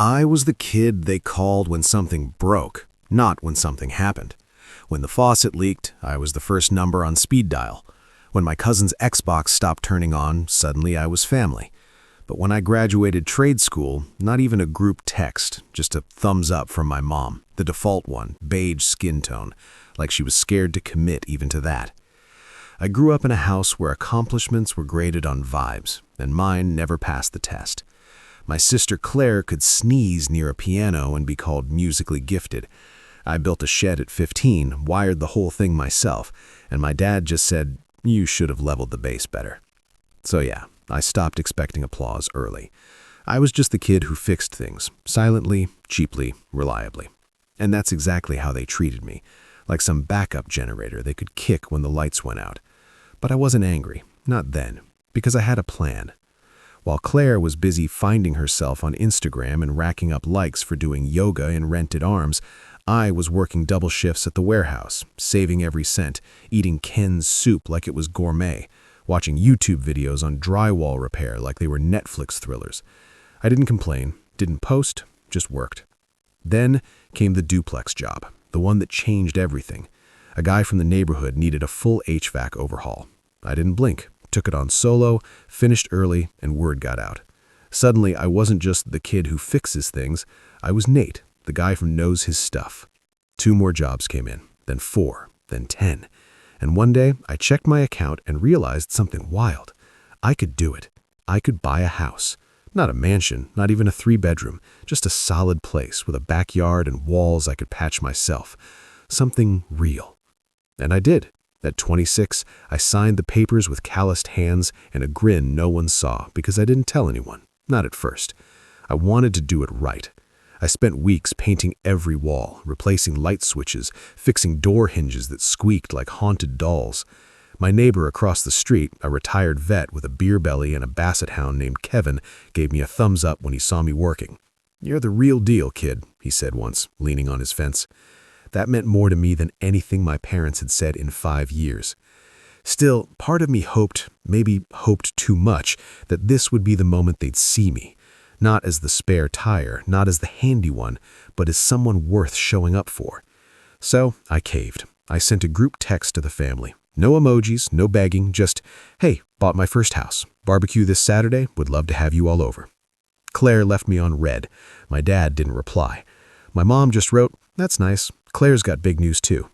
I was the kid they called when something broke, not when something happened. When the faucet leaked, I was the first number on speed dial. When my cousin's Xbox stopped turning on, suddenly I was family. But when I graduated trade school, not even a group text, just a thumbs up from my mom, the default one, beige skin tone, like she was scared to commit even to that. I grew up in a house where accomplishments were graded on vibes, and mine never passed the test. My sister Claire could sneeze near a piano and be called musically gifted. I built a shed at 15, wired the whole thing myself, and my dad just said, "You should have leveled the bass better." So yeah, I stopped expecting applause early. I was just the kid who fixed things, silently, cheaply, reliably. And that's exactly how they treated me, like some backup generator they could kick when the lights went out. But I wasn't angry, not then, because I had a plan. While Claire was busy finding herself on Instagram and racking up likes for doing yoga in rented arms, I was working double shifts at the warehouse, saving every cent, eating Ken's soup like it was gourmet, watching YouTube videos on drywall repair like they were Netflix thrillers. I didn't complain, didn't post, just worked. Then came the duplex job, the one that changed everything. A guy from the neighborhood needed a full HVAC overhaul. I didn't blink, took it on solo, finished early, and word got out. Suddenly, I wasn't just the kid who fixes things, I was Nate, the guy who knows his stuff. 2 more jobs came in, then 4, then 10. And one day, I checked my account and realized something wild. I could do it. I could buy a house. Not a mansion, not even a 3-bedroom, just a solid place with a backyard and walls I could patch myself. Something real. And I did. At 26, I signed the papers with calloused hands and a grin no one saw because I didn't tell anyone, not at first. I wanted to do it right. I spent weeks painting every wall, replacing light switches, fixing door hinges that squeaked like haunted dolls. My neighbor across the street, a retired vet with a beer belly and a basset hound named Kevin, gave me a thumbs up when he saw me working. "You're the real deal, kid," he said once, leaning on his fence. That meant more to me than anything my parents had said in 5 years. Still, part of me hoped, maybe hoped too much, that this would be the moment they'd see me. Not as the spare tire, not as the handy one, but as someone worth showing up for. So I caved. I sent a group text to the family. No emojis, no begging, just, "Hey, bought my first house. Barbecue this Saturday, would love to have you all over." Claire left me on red. My dad didn't reply. My mom just wrote, "That's nice. Claire's got big news too."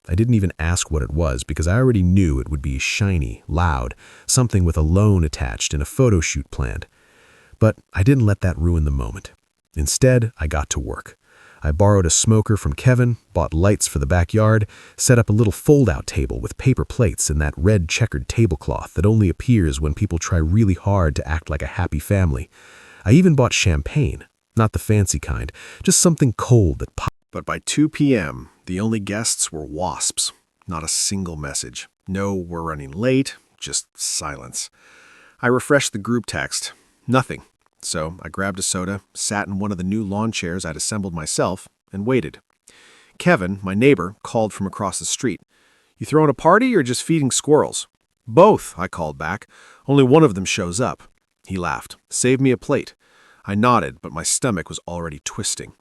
I didn't even ask what it was because I already knew it would be shiny, loud, something with a loan attached and a photo shoot planned. But I didn't let that ruin the moment. Instead, I got to work. I borrowed a smoker from Kevin, bought lights for the backyard, set up a little fold-out table with paper plates and that red checkered tablecloth that only appears when people try really hard to act like a happy family. I even bought champagne, not the fancy kind, just something cold that popped. But by 2 p.m., the only guests were wasps. Not a single message. No, we're running late, just silence. I refreshed the group text. Nothing. So I grabbed a soda, sat in one of the new lawn chairs I'd assembled myself, and waited. Kevin, my neighbor, called from across the street. "You throwing a party or just feeding squirrels?" "Both," I called back. "Only one of them shows up." He laughed. "Save me a plate." I nodded, but my stomach was already twisting.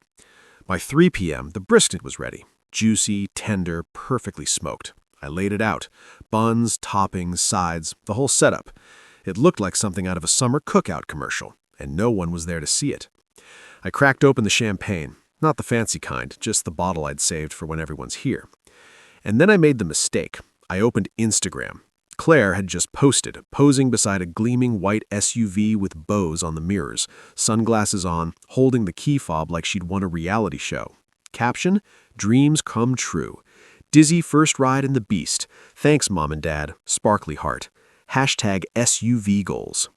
By 3 p.m., the brisket was ready. Juicy, tender, perfectly smoked. I laid it out. Buns, toppings, sides, the whole setup. It looked like something out of a summer cookout commercial, and no one was there to see it. I cracked open the champagne, not the fancy kind, just the bottle I'd saved for when everyone's here. And then I made the mistake. I opened Instagram. Claire had just posted, posing beside a gleaming white SUV with bows on the mirrors, sunglasses on, holding the key fob like she'd won a reality show. Caption, "Dreams come true. Dizzy first ride in the Beast. Thanks, Mom and Dad. Sparkly heart. Hashtag SUV goals."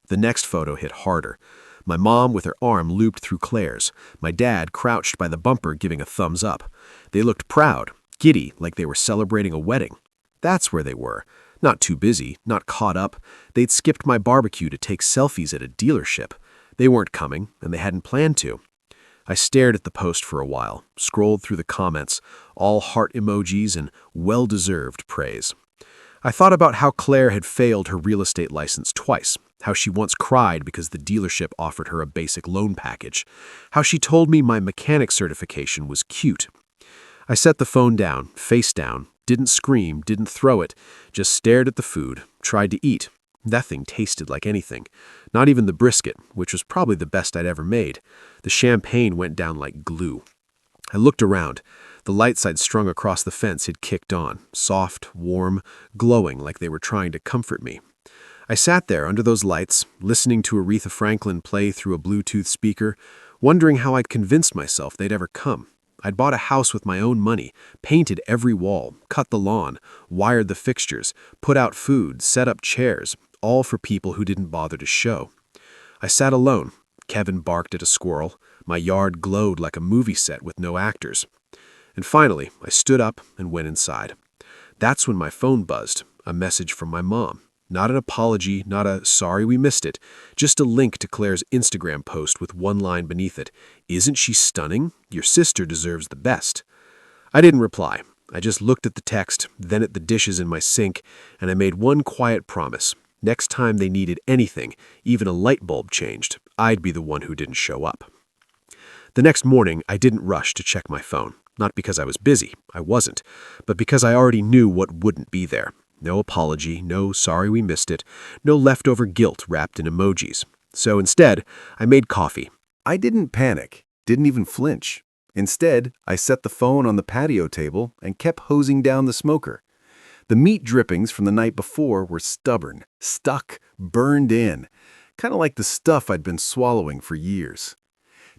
The next photo hit harder. My mom with her arm looped through Claire's. My dad crouched by the bumper giving a thumbs up. They looked proud, giddy, like they were celebrating a wedding. That's where they were. Not too busy, not caught up. They'd skipped my barbecue to take selfies at a dealership. They weren't coming, and they hadn't planned to. I stared at the post for a while, scrolled through the comments, all heart emojis and well-deserved praise. I thought about how Claire had failed her real estate license twice, how she once cried because the dealership offered her a basic loan package, how she told me my mechanic certification was cute. I set the phone down, face down, didn't scream, didn't throw it, just stared at the food, tried to eat. Nothing tasted like anything, not even the brisket, which was probably the best I'd ever made. The champagne went down like glue. I looked around. The lights I'd strung across the fence had kicked on, soft, warm, glowing like they were trying to comfort me. I sat there under those lights, listening to Aretha Franklin play through a Bluetooth speaker, wondering how I'd convinced myself they'd ever come. I'd bought a house with my own money, painted every wall, cut the lawn, wired the fixtures, put out food, set up chairs, all for people who didn't bother to show. I sat alone. Kevin barked at a squirrel. My yard glowed like a movie set with no actors. And finally, I stood up and went inside. That's when my phone buzzed, a message from my mom. Not an apology, not a sorry we missed it, just a link to Claire's Instagram post with one line beneath it. Isn't she stunning? Your sister deserves the best. I didn't reply. I just looked at the text, then at the dishes in my sink, and I made one quiet promise. Next time they needed anything, even a light bulb changed, I'd be the one who didn't show up. The next morning, I didn't rush to check my phone. Not because I was busy, I wasn't, but because I already knew what wouldn't be there. No apology, no sorry we missed it, no leftover guilt wrapped in emojis. So instead, I made coffee. I didn't panic, didn't even flinch. Instead, I set the phone on the patio table and kept hosing down the smoker. The meat drippings from the night before were stubborn, stuck, burned in, kind of like the stuff I'd been swallowing for years.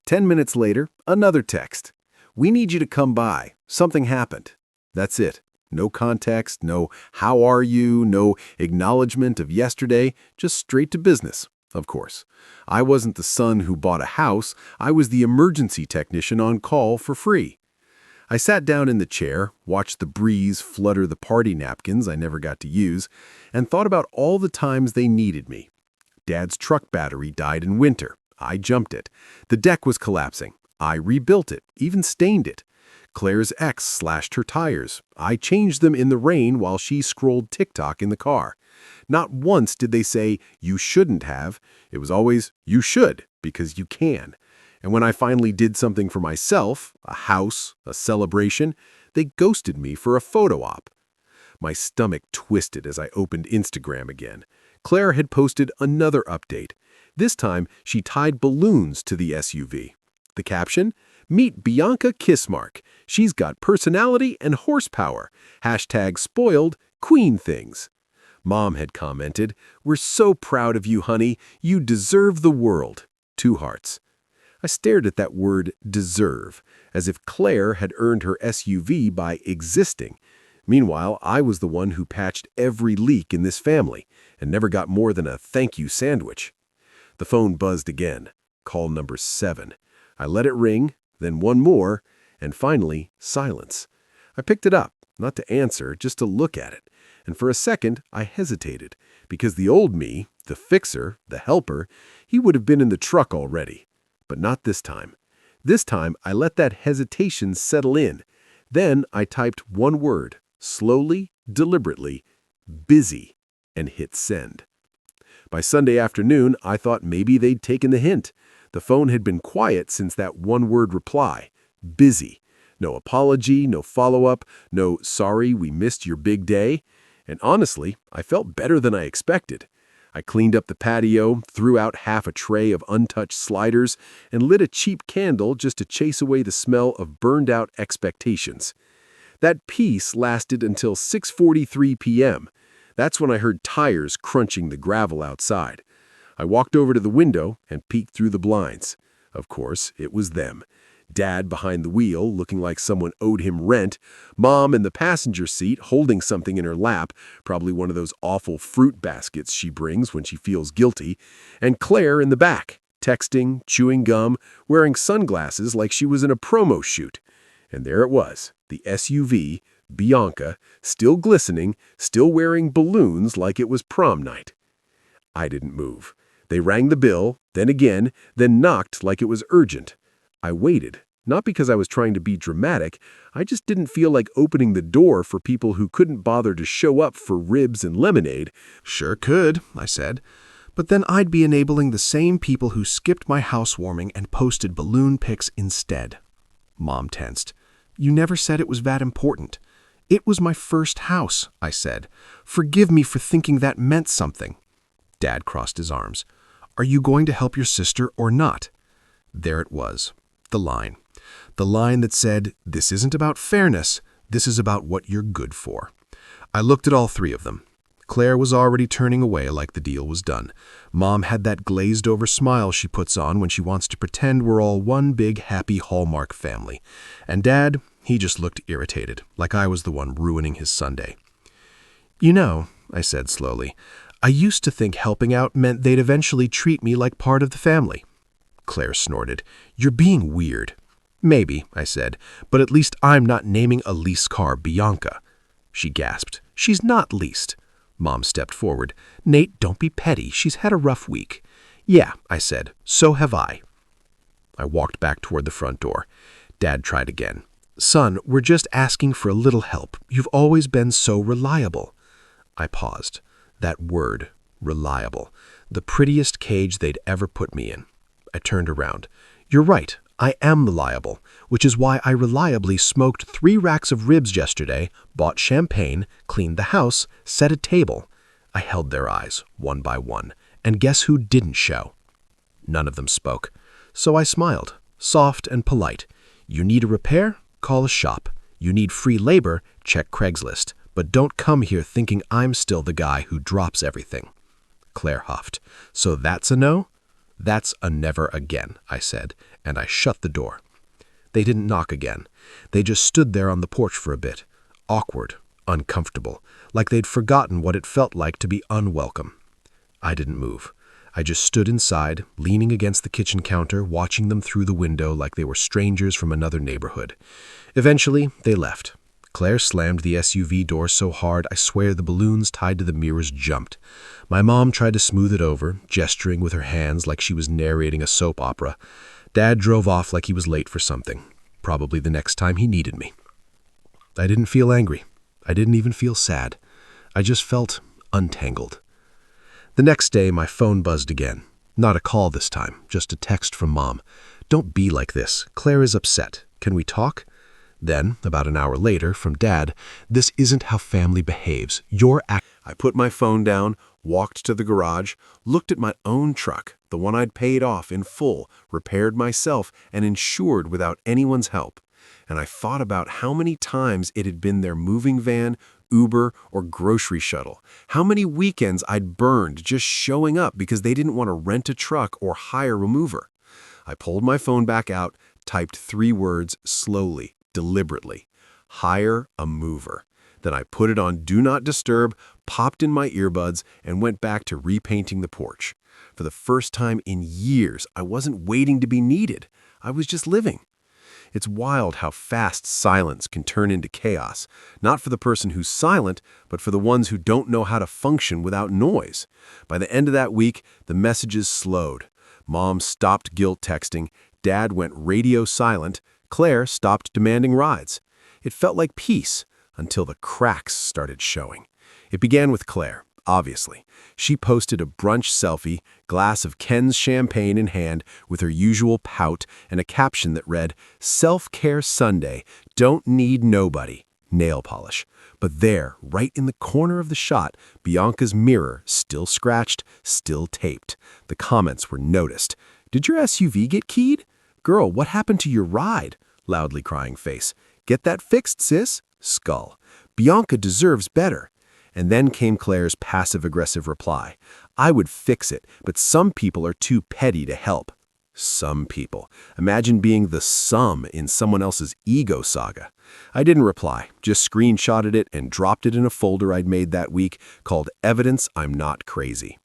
10 minutes later, another text. We need you to come by. Something happened. That's it. No context, no how are you, no acknowledgement of yesterday, just straight to business, of course. I wasn't the son who bought a house, I was the emergency technician on call for free. I sat down in the chair, watched the breeze flutter the party napkins I never got to use, and thought about all the times they needed me. Dad's truck battery died in winter. I jumped it. The deck was collapsing. I rebuilt it, even stained it. Claire's ex slashed her tires. I changed them in the rain while she scrolled TikTok in the car. Not once did they say, you shouldn't have. It was always, you should, because you can. And when I finally did something for myself, a house, a celebration, they ghosted me for a photo op. My stomach twisted as I opened Instagram again. Claire had posted another update. This time, she tied balloons to the SUV. The caption? Meet Bianca Kissmark. She's got personality and horsepower. #spoiled queen things. Mom had commented, we're so proud of you, honey. You deserve the world. 2 hearts. I stared at that word deserve, as if Claire had earned her SUV by existing. Meanwhile, I was the one who patched every leak in this family and never got more than a thank you sandwich. The phone buzzed again. Call number 7. I let it ring, then one more, and finally, silence. I picked it up, not to answer, just to look at it. And for a second, I hesitated, because the old me, the fixer, the helper, he would have been in the truck already. But not this time. This time, I let that hesitation settle in. Then I typed one word, slowly, deliberately, busy, and hit send. By Sunday afternoon, I thought maybe they'd taken the hint. The phone had been quiet since that one-word reply, busy. No apology, no follow-up, no sorry we missed your big day. And honestly, I felt better than I expected. I cleaned up the patio, threw out half a tray of untouched sliders, and lit a cheap candle just to chase away the smell of burned-out expectations. That peace lasted until 6:43 p.m. That's when I heard tires crunching the gravel outside. I walked over to the window and peeked through the blinds. Of course, it was them. Dad behind the wheel, looking like someone owed him rent. Mom in the passenger seat, holding something in her lap, probably one of those awful fruit baskets she brings when she feels guilty. And Claire in the back, texting, chewing gum, wearing sunglasses like she was in a promo shoot. And there it was, the SUV, Bianca, still glistening, still wearing balloons like it was prom night. I didn't move. They rang the bill, then again, then knocked like it was urgent. I waited, not because I was trying to be dramatic, I just didn't feel like opening the door for people who couldn't bother to show up for ribs and lemonade. Sure could, I said. But then I'd be enabling the same people who skipped my housewarming and posted balloon pics instead. Mom tensed. You never said it was that important. It was my first house, I said. Forgive me for thinking that meant something. Dad crossed his arms. Are you going to help your sister or not? There it was, the line. The line that said, this isn't about fairness, this is about what you're good for. I looked at all three of them. Claire was already turning away like the deal was done. Mom had that glazed-over smile she puts on when she wants to pretend we're all one big, happy Hallmark family. And Dad, he just looked irritated, like I was the one ruining his Sunday. You know, I said slowly, I used to think helping out meant they'd eventually treat me like part of the family. Claire snorted. You're being weird. Maybe, I said, but at least I'm not naming a lease car Bianca. She gasped. She's not leased. Mom stepped forward. Nate, don't be petty. She's had a rough week. Yeah, I said. So have I. I walked back toward the front door. Dad tried again. Son, we're just asking for a little help. You've always been so reliable. I paused. That word, reliable. The prettiest cage they'd ever put me in. I turned around. You're right. I am reliable, which is why I reliably smoked 3 racks of ribs yesterday, bought champagne, cleaned the house, set a table. I held their eyes, one by one, and guess who didn't show? None of them spoke. So I smiled, soft and polite. You need a repair? Call a shop. You need free labor? Check Craigslist. But don't come here thinking I'm still the guy who drops everything. Claire huffed. So that's a no? That's a never again, I said, and I shut the door. They didn't knock again. They just stood there on the porch for a bit, awkward, uncomfortable, like they'd forgotten what it felt like to be unwelcome. I didn't move. I just stood inside, leaning against the kitchen counter, watching them through the window like they were strangers from another neighborhood. Eventually, they left. Claire slammed the SUV door so hard I swear the balloons tied to the mirrors jumped. My mom tried to smooth it over, gesturing with her hands like she was narrating a soap opera. Dad drove off like he was late for something, probably the next time he needed me. I didn't feel angry. I didn't even feel sad. I just felt untangled. The next day, my phone buzzed again. Not a call this time, just a text from Mom. Don't be like this. Claire is upset. Can we talk? Then, about an hour later, from Dad, this isn't how family behaves. I put my phone down, walked to the garage, looked at my own truck, the one I'd paid off in full, repaired myself, and insured without anyone's help. And I thought about how many times it had been their moving van, Uber, or grocery shuttle. How many weekends I'd burned just showing up because they didn't want to rent a truck or hire a mover. I pulled my phone back out, typed 3 words slowly, deliberately. Hire a mover. Then I put it on Do Not Disturb, popped in my earbuds, and went back to repainting the porch. For the first time in years, I wasn't waiting to be needed. I was just living. It's wild how fast silence can turn into chaos, not for the person who's silent, but for the ones who don't know how to function without noise. By the end of that week, the messages slowed. Mom stopped guilt texting, Dad went radio silent, Claire stopped demanding rides. It felt like peace until the cracks started showing. It began with Claire, obviously. She posted a brunch selfie, glass of Ken's champagne in hand, with her usual pout and a caption that read, Self-Care Sunday, don't need nobody, nail polish. But there, right in the corner of the shot, Bianca's mirror, still scratched, still taped. The comments were noticed. Did your SUV get keyed? Girl, what happened to your ride? Loudly crying face. Get that fixed, sis? Skull. Bianca deserves better. And then came Claire's passive-aggressive reply. I would fix it, but some people are too petty to help. Some people. Imagine being the sum in someone else's ego saga. I didn't reply, just screenshotted it and dropped it in a folder I'd made that week called Evidence I'm Not Crazy.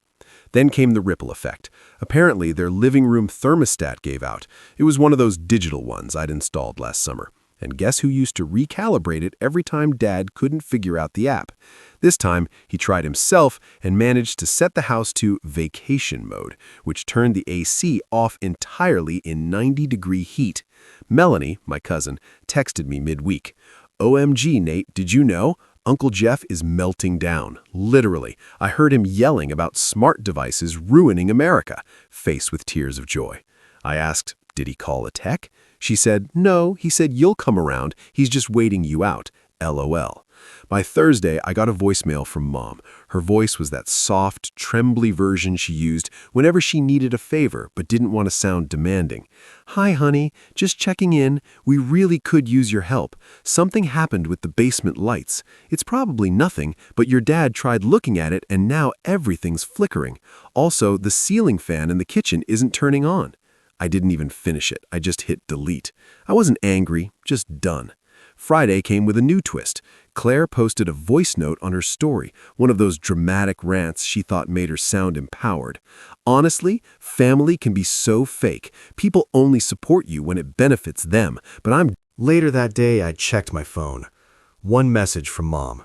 Then came the ripple effect. Apparently, their living room thermostat gave out. It was one of those digital ones I'd installed last summer. And guess who used to recalibrate it every time Dad couldn't figure out the app? This time, he tried himself and managed to set the house to vacation mode, which turned the AC off entirely in 90-degree heat. Melanie, my cousin, texted me midweek. OMG, Nate, did you know? Uncle Jeff is melting down, literally. I heard him yelling about smart devices ruining America, faced with tears of joy. I asked, did he call a tech? She said, no, he said you'll come around, he's just waiting you out, LOL. By Thursday, I got a voicemail from Mom. Her voice was that soft, trembly version she used whenever she needed a favor but didn't want to sound demanding. Hi, honey, just checking in. We really could use your help. Something happened with the basement lights. It's probably nothing, but your dad tried looking at it and now everything's flickering. Also, the ceiling fan in the kitchen isn't turning on. I didn't even finish it. I just hit delete. I wasn't angry, just done. Friday came with a new twist. Claire posted a voice note on her story, one of those dramatic rants she thought made her sound empowered. Honestly, family can be so fake. People only support you when it benefits them, but I'm... Later that day, I checked my phone. One message from Mom.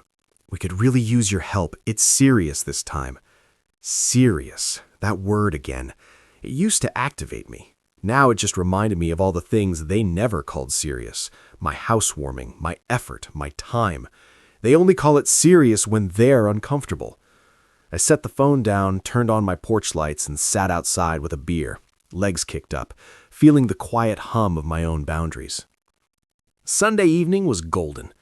We could really use your help. It's serious this time. Serious. That word again. It used to activate me. Now it just reminded me of all the things they never called serious. My housewarming, my effort, my time. They only call it serious when they're uncomfortable. I set the phone down, turned on my porch lights, and sat outside with a beer, legs kicked up, feeling the quiet hum of my own boundaries. Sunday evening was golden.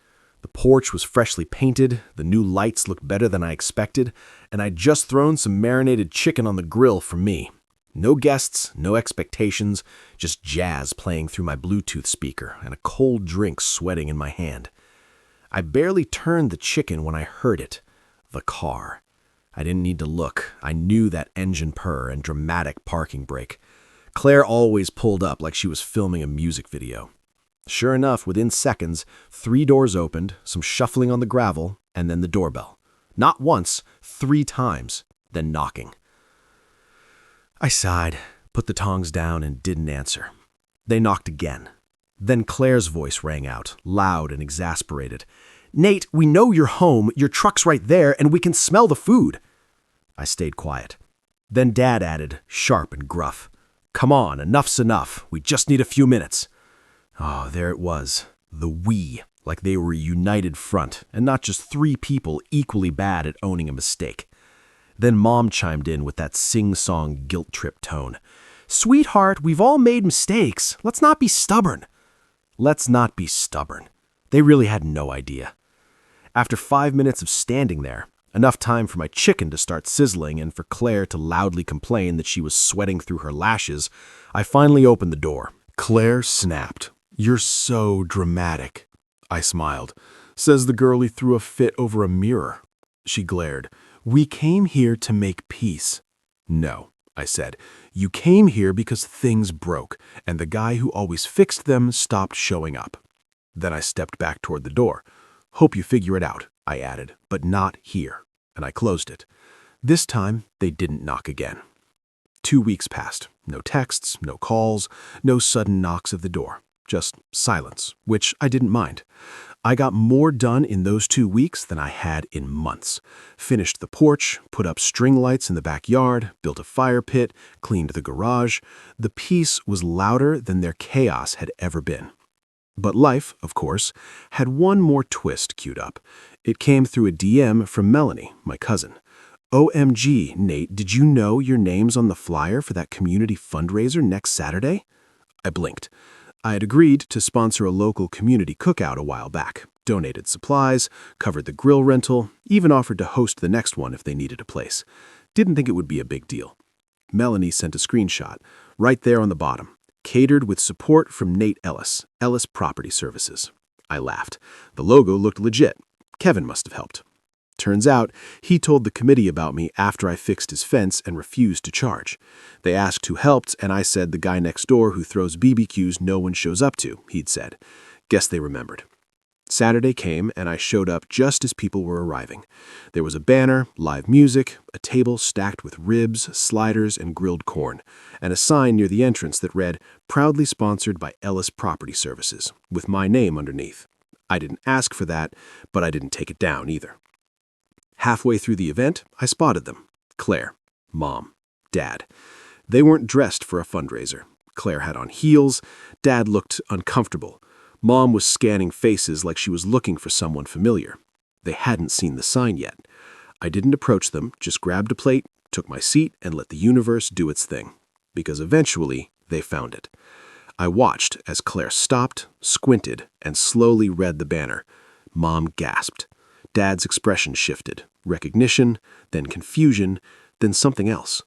The porch was freshly painted, the new lights looked better than I expected, and I'd just thrown some marinated chicken on the grill for me. No guests, no expectations, just jazz playing through my Bluetooth speaker and a cold drink sweating in my hand. I barely turned the chicken when I heard it. The car. I didn't need to look. I knew that engine purr and dramatic parking brake. Claire always pulled up like she was filming a music video. Sure enough, within seconds, 3 doors opened, some shuffling on the gravel, and then the doorbell. Not once, 3 times, then knocking. I sighed, put the tongs down, and didn't answer. They knocked again. Then Claire's voice rang out, loud and exasperated. Nate, we know you're home, your truck's right there, and we can smell the food. I stayed quiet. Then Dad added, sharp and gruff. Come on, enough's enough. We just need a few minutes. Oh, there it was. The we, like they were a united front, and not just 3 people equally bad at owning a mistake. Then Mom chimed in with that sing-song guilt-trip tone. Sweetheart, we've all made mistakes. Let's not be stubborn. Let's not be stubborn. They really had no idea. After 5 minutes of standing there, enough time for my chicken to start sizzling and for Claire to loudly complain that she was sweating through her lashes, I finally opened the door. Claire snapped. You're so dramatic. I smiled. Says the girlie threw a fit over a mirror. She glared. We came here to make peace. No, I said. You came here because things broke, and the guy who always fixed them stopped showing up. Then I stepped back toward the door. Hope you figure it out, I added, but not here. And I closed it. This time, they didn't knock again. 2 weeks passed. No texts, no calls, no sudden knocks at the door. Just silence, which I didn't mind. I got more done in those 2 weeks than I had in months. Finished the porch, put up string lights in the backyard, built a fire pit, cleaned the garage. The peace was louder than their chaos had ever been. But life, of course, had one more twist queued up. It came through a DM from Melanie, my cousin. OMG, Nate, did you know your name's on the flyer for that community fundraiser next Saturday? I blinked. I had agreed to sponsor a local community cookout a while back, donated supplies, covered the grill rental, even offered to host the next one if they needed a place. Didn't think it would be a big deal. Melanie sent a screenshot, right there on the bottom. Catered with support from Nate Ellis, Ellis Property Services. I laughed. The logo looked legit. Kevin must have helped. Turns out, he told the committee about me after I fixed his fence and refused to charge. They asked who helped, and I said the guy next door who throws BBQs no one shows up to, he'd said. Guess they remembered. Saturday came, and I showed up just as people were arriving. There was a banner, live music, a table stacked with ribs, sliders, and grilled corn, and a sign near the entrance that read, "Proudly sponsored by Ellis Property Services," with my name underneath. I didn't ask for that, but I didn't take it down either. Halfway through the event, I spotted them. Claire, Mom, Dad. They weren't dressed for a fundraiser. Claire had on heels. Dad looked uncomfortable. Mom was scanning faces like she was looking for someone familiar. They hadn't seen the sign yet. I didn't approach them, just grabbed a plate, took my seat, and let the universe do its thing. Because eventually, they found it. I watched as Claire stopped, squinted, and slowly read the banner. Mom gasped. Dad's expression shifted. Recognition, then confusion, then something else.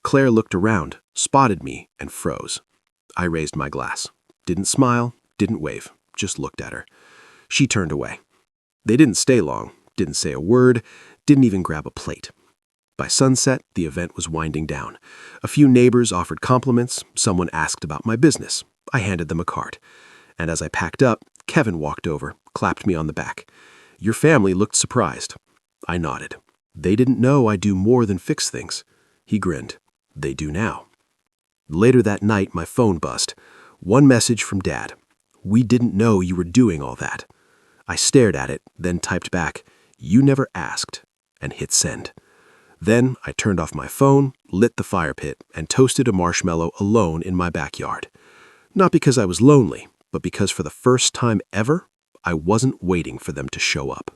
Claire looked around, spotted me, and froze. I raised my glass. Didn't smile, didn't wave, just looked at her. She turned away. They didn't stay long, didn't say a word, didn't even grab a plate. By sunset, the event was winding down. A few neighbors offered compliments, someone asked about my business. I handed them a card. And as I packed up, Kevin walked over, clapped me on the back. "Your family looked surprised." I nodded. "They didn't know I do more than fix things." He grinned. "They do now." Later that night, my phone buzzed. One message from Dad. "We didn't know you were doing all that." I stared at it, then typed back, "You never asked," and hit send. Then I turned off my phone, lit the fire pit, and toasted a marshmallow alone in my backyard. Not because I was lonely, but because for the first time ever, I wasn't waiting for them to show up.